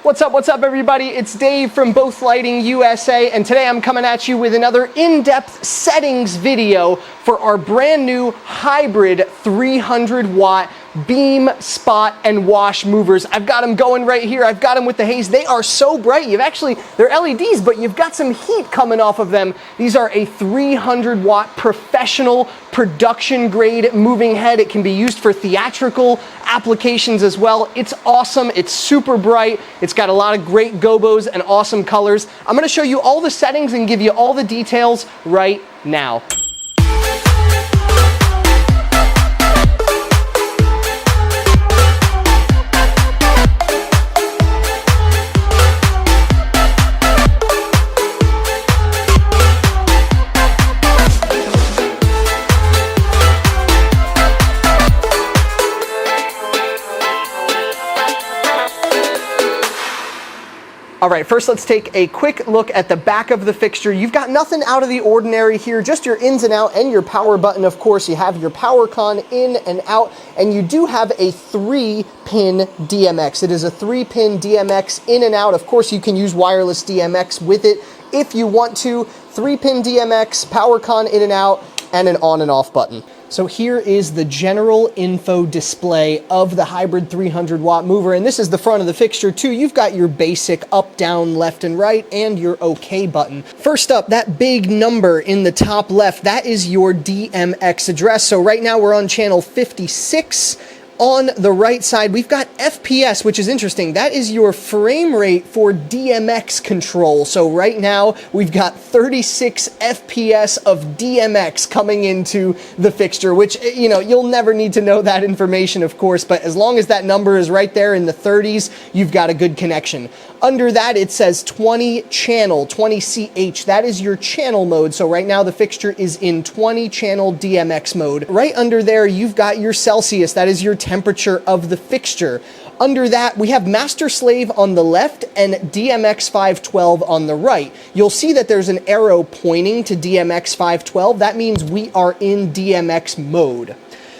What's up everybody? It's Dave from Both Lighting USA, and today I'm coming at you with another in-depth settings video for our brand new hybrid 300 watt beam, spot, and wash movers. I've got them going right here. I've got them with the haze. They are so bright. They're LEDs, but you've got some heat coming off of them. These are a 300 watt professional production grade moving head. It can be used for theatrical applications as well. It's awesome. It's super bright. It's got a lot of great gobos and awesome colors. I'm going to show you all the settings and give you all the details right now. All right, first let's take a quick look at the back of the fixture. You've got nothing out of the ordinary here, just your ins and out and your power button, of course. You have your power con in and out, and you do have a 3-pin DMX. It is a 3-pin DMX in and out. Of course, you can use wireless DMX with it if you want to. 3-pin DMX, power con in and out, and an on and off button. So here is the general info display of the hybrid 300 watt mover, and this is the front of the fixture too. You've got your basic up, down, left, and right, and your OK button. First up, that big number in the top left, that is your DMX address. So right now we're on channel 56. On the right side, we've got FPS, which is interesting. That is your frame rate for DMX control. So right now, we've got 36 FPS of DMX coming into the fixture, which, you know, you'll never need to know that information, of course, but as long as that number is right there in the 30s, you've got a good connection. Under that, it says 20 channel, 20 CH. That is your channel mode. So right now, the fixture is in 20 channel DMX mode. Right under there, you've got your Celsius. That is your temperature of the fixture. Under that, we have master slave on the left and DMX 512 on the right. You'll see that there's an arrow pointing to DMX 512. That means we are in DMX mode.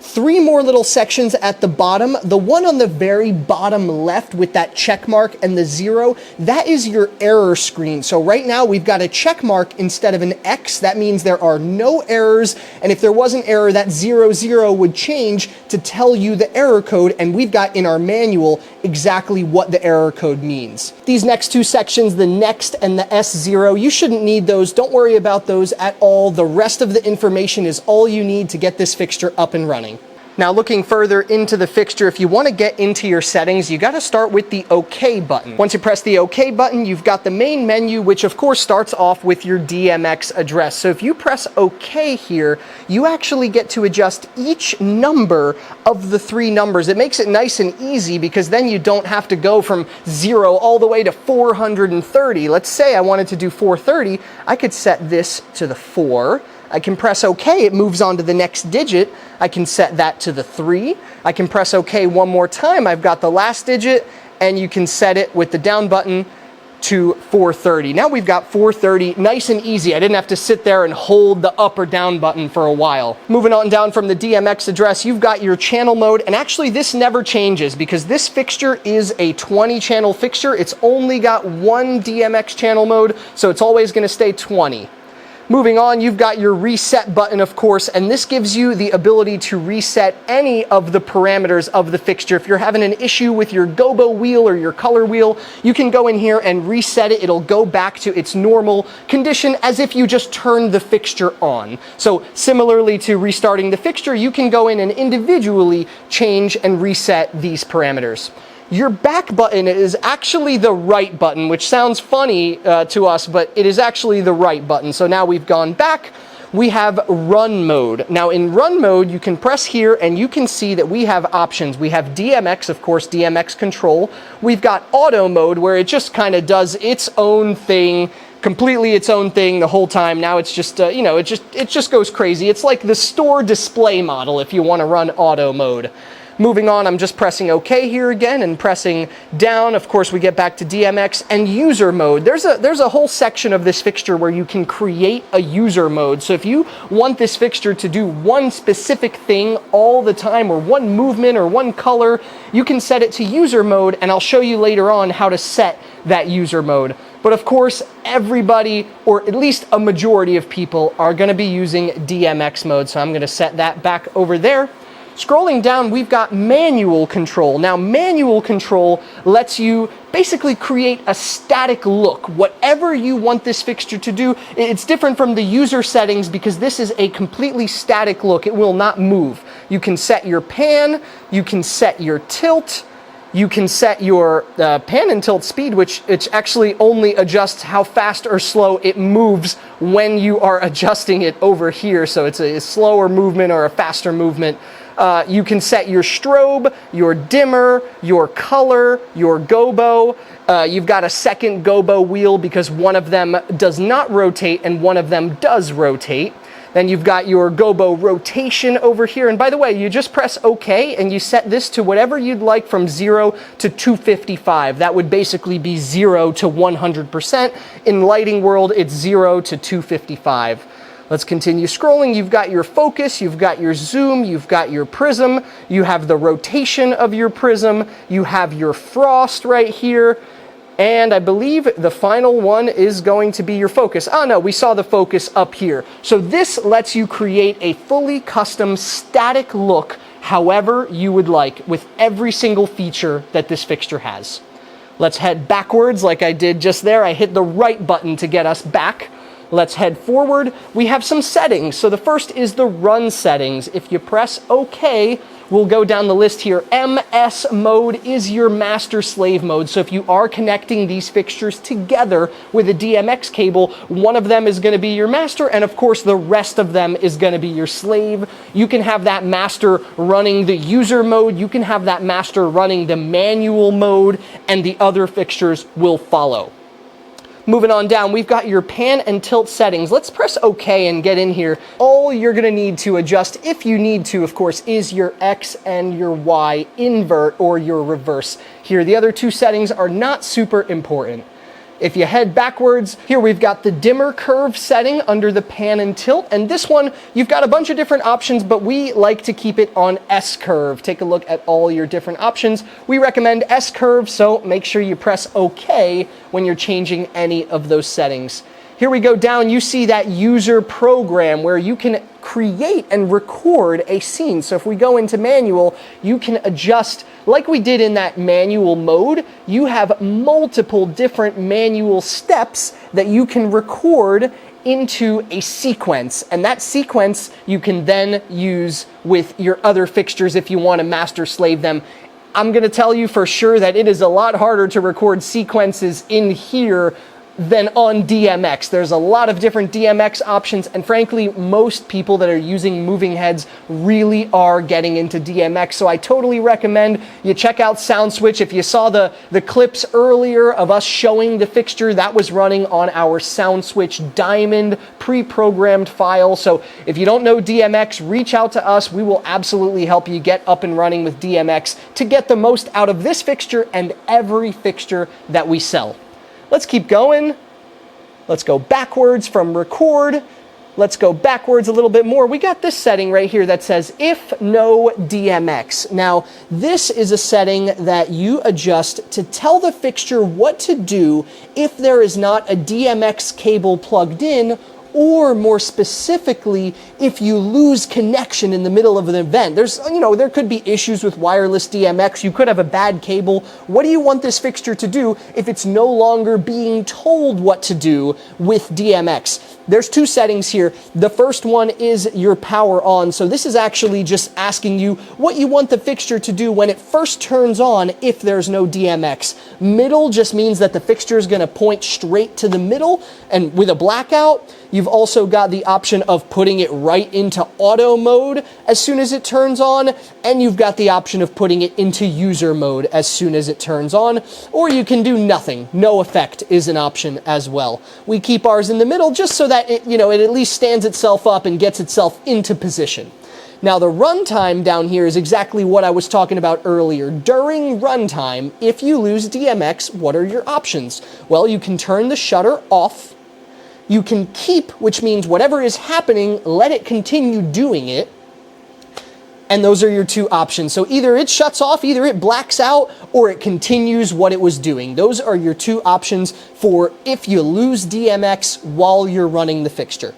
3 more little sections at the bottom. The one on the very bottom left with that check mark and the 0, that is your error screen. So right now we've got a check mark instead of an X. That means there are no errors, and if there was an error, that 00 would change to tell you the error code, and we've got in our manual exactly what the error code means. These next 2 sections, the next and the S0, you shouldn't need those. Don't worry about those at all. The rest of the information is all you need to get this fixture up and running. Now, looking further into the fixture, if you want to get into your settings, you got to start with the OK button. Once you press the OK button, you've got the main menu, which of course starts off with your DMX address. So if you press OK here, you actually get to adjust each number of the 3 numbers. It makes it nice and easy because then you don't have to go from 0 all the way to 430. Let's say I wanted to do 430. I could set this to the 4. I can press OK, it moves on to the next digit. I can set that to the 3. I can press OK one more time. I've got the last digit, and you can set it with the down button to 430. Now we've got 430, nice and easy. I didn't have to sit there and hold the up or down button for a while. Moving on down from the DMX address, you've got your channel mode, and actually this never changes because this fixture is a 20 channel fixture. It's only got one DMX channel mode, so it's always gonna stay 20. Moving on, you've got your reset button, of course, and this gives you the ability to reset any of the parameters of the fixture. If you're having an issue with your gobo wheel or your color wheel, you can go in here and reset it. It'll go back to its normal condition as if you just turned the fixture on. So similarly to restarting the fixture, you can go in and individually change and reset these parameters. Your back button is actually the right button, which sounds funny to us, but it is actually the right button. So now we've gone back, we have run mode. Now in run mode, you can press here and you can see that we have options. We have DMX, of course, DMX control. We've got auto mode where it just kind of does its own thing, completely its own thing the whole time. Now it's just, you know, it just goes crazy. It's like the store display model if you want to run auto mode. Moving on, I'm just pressing OK here again and pressing down. Of course, we get back to DMX and user mode. There's a whole section of this fixture where you can create a user mode. So if you want this fixture to do one specific thing all the time, or one movement or one color, you can set it to user mode, and I'll show you later on how to set that user mode. But of course, everybody, or at least a majority of people, are going to be using DMX mode. So I'm going to set that back over there. Scrolling down, we've got manual control. Now, manual control lets you basically create a static look. Whatever you want this fixture to do, it's different from the user settings because this is a completely static look. It will not move. You can set your pan, you can set your tilt, you can set your pan and tilt speed, which actually only adjusts how fast or slow it moves when you are adjusting it over here. So it's a slower movement or a faster movement. You can set your strobe, your dimmer, your color, your gobo. You've got a second gobo wheel because one of them does not rotate and one of them does rotate. Then you've got your gobo rotation over here. And by the way, you just press OK and you set this to whatever you'd like from 0 to 255. That would basically be 0 to 100%. In lighting world, it's 0 to 255. Let's continue scrolling. You've got your focus, you've got your zoom, you've got your prism, you have the rotation of your prism, you have your frost right here, and I believe the final one is going to be your focus. Oh no, we saw the focus up here. So this lets you create a fully custom static look however you would like with every single feature that this fixture has. Let's head backwards like I did just there. I hit the right button to get us back. Let's head forward. We have some settings. So the first is the run settings. If you press OK, we'll go down the list here. MS mode is your master slave mode. So if you are connecting these fixtures together with a DMX cable, one of them is going to be your master, and of course the rest of them is going to be your slave. You can have that master running the user mode, you can have that master running the manual mode, and the other fixtures will follow. Moving on down, we've got your pan and tilt settings. Let's press OK and get in here. All you're going to need to adjust, if you need to, of course, is your X and your Y invert or your reverse. Here, the other two settings are not super important. If you head backwards, here we've got the dimmer curve setting under the pan and tilt. And this one, you've got a bunch of different options, but we like to keep it on S curve. Take a look at all your different options. We recommend S curve, so make sure you press OK when you're changing any of those settings. Here we go down, you see that user program where you can create and record a scene. So if we go into manual, you can adjust, like we did in that manual mode, you have multiple different manual steps that you can record into a sequence. And that sequence you can then use with your other fixtures if you want to master slave them. I'm going to tell you for sure that it is a lot harder to record sequences in here than on DMX. There's a lot of different DMX options, and frankly, most people that are using moving heads really are getting into DMX, so I totally recommend you check out SoundSwitch. If you saw the clips earlier of us showing the fixture, that was running on our SoundSwitch Diamond pre-programmed file, so if you don't know DMX, reach out to us. We will absolutely help you get up and running with DMX to get the most out of this fixture and every fixture that we sell. Let's keep going. Let's go backwards from record. Let's go backwards a little bit more. We got this setting right here that says if no DMX. Now, this is a setting that you adjust to tell the fixture what to do if there is not a DMX cable plugged in, or more specifically, if you lose connection in the middle of an event. There could be issues with wireless DMX. You could have a bad cable. What do you want this fixture to do if it's no longer being told what to do with DMX? There's two settings here. The first one is your power on. So this is actually just asking you what you want the fixture to do when it first turns on if there's no DMX. Middle just means that the fixture is going to point straight to the middle, and with a blackout, you've also got the option of putting it right into auto mode as soon as it turns on, and you've got the option of putting it into user mode as soon as it turns on, or you can do nothing. No effect is an option as well. We keep ours in the middle just so that it at least stands itself up and gets itself into position. Now the runtime down here is exactly what I was talking about earlier. During runtime, if you lose DMX, what are your options? Well, you can turn the shutter off. You can keep, which means whatever is happening, let it continue doing it. And those are your two options. So either it shuts off, either it blacks out, or it continues what it was doing. Those are your two options for if you lose DMX while you're running the fixture.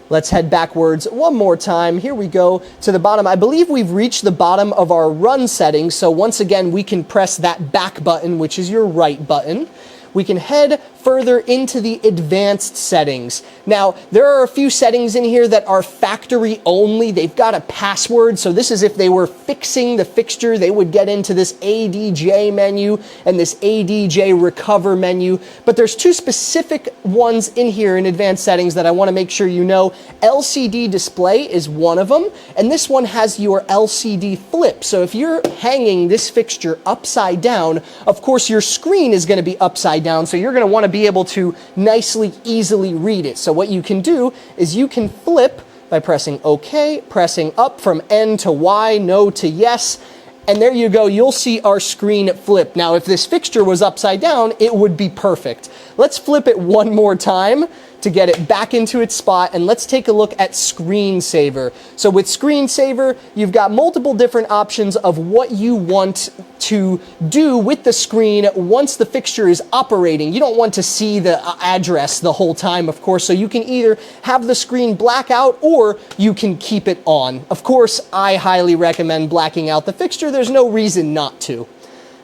Let's head backwards one more time. Here we go to the bottom. I believe we've reached the bottom of our run settings. So once again, we can press that back button, which is your right button. We can head further into the advanced settings. Now, there are a few settings in here that are factory only. They've got a password. So this is if they were fixing the fixture, they would get into this ADJ menu and this ADJ recover menu. But there's two specific ones in here in advanced settings that I want to make sure you know. LCD display is one of them. And this one has your LCD flip. So if you're hanging this fixture upside down, of course, your screen is going to be upside down. So you're going to want to be able to nicely, easily read it. So what you can do is you can flip by pressing OK, pressing up from N to Y, no to yes, and there you go. You'll see our screen flip. Now, if this fixture was upside down, it would be perfect. Let's flip it one more time to get it back into its spot, and let's take a look at screensaver. So with screensaver, you've got multiple different options of what you want to do with the screen once the fixture is operating. You don't want to see the address the whole time, of course, so you can either have the screen black out or you can keep it on. Of course, I highly recommend blacking out the fixture. There's no reason not to.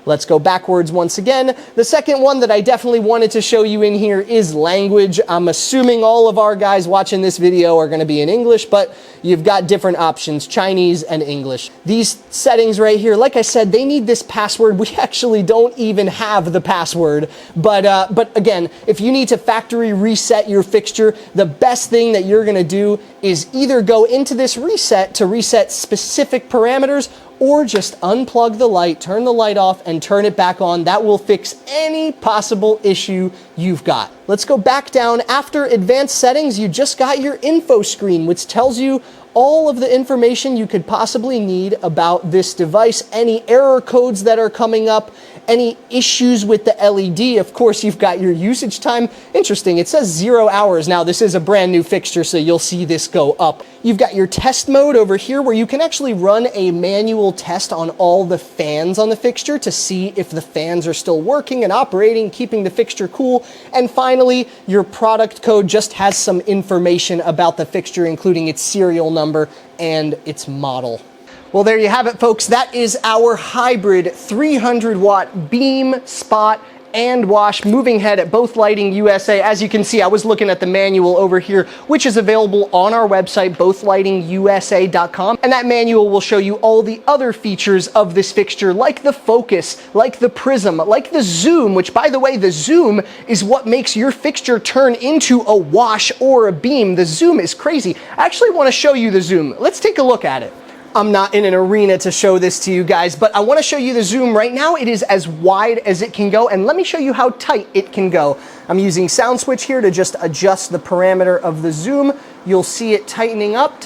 Let's go backwards once again. The second one that I definitely wanted to show you in here is language. I'm assuming all of our guys watching this video are going to be in English, but you've got different options, Chinese and English. These settings right here, like I said, they need this password. We actually don't even have the password. But again, if you need to factory reset your fixture, the best thing that you're going to do is either go into this reset to reset specific parameters, or just unplug the light, turn the light off, and turn it back on. That will fix any possible issue you've got. Let's go back down. After advanced settings, you just got your info screen, which tells you all of the information you could possibly need about this device, any error codes that are coming up, any issues with the LED. Of course, you've got your usage time. Interesting, it says 0 hours. Now, this is a brand new fixture, so you'll see this go up. You've got your test mode over here where you can actually run a manual test on all the fans on the fixture to see if the fans are still working and operating, keeping the fixture cool. And finally, your product code just has some information about the fixture, including its serial number and its model. Well, there you have it, folks. That is our hybrid 300-watt beam, spot, and wash moving head at Both Lighting USA. As you can see, I was looking at the manual over here, which is available on our website, bothlightingusa.com. And that manual will show you all the other features of this fixture, like the focus, like the prism, like the zoom, which, by the way, the zoom is what makes your fixture turn into a wash or a beam. The zoom is crazy. I actually want to show you the zoom. Let's take a look at it. I'm not in an arena to show this to you guys, but I want to show you the zoom. Right now, it is as wide as it can go, and let me show you how tight it can go. I'm using sound switch here to just adjust the parameter of the zoom. You'll see it tightening up,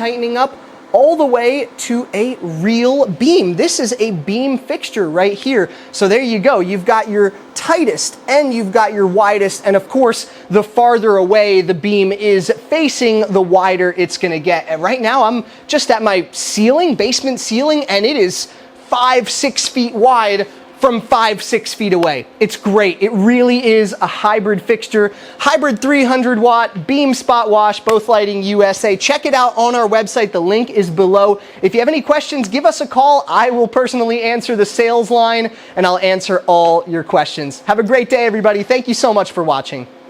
all the way to a real beam. This is a beam fixture right here. So there you go. You've got your tightest and you've got your widest. And of course, the farther away the beam is facing, the wider it's going to get. And right now, I'm just at my ceiling, basement ceiling, and it is 5-6 feet wide from 5-6 feet away. It's great. It really is a hybrid fixture. Hybrid 300-watt beam spot wash, Both Lighting USA. Check it out on our website. The link is below. If you have any questions, give us a call. I will personally answer the sales line, and I'll answer all your questions. Have a great day, everybody. Thank you so much for watching.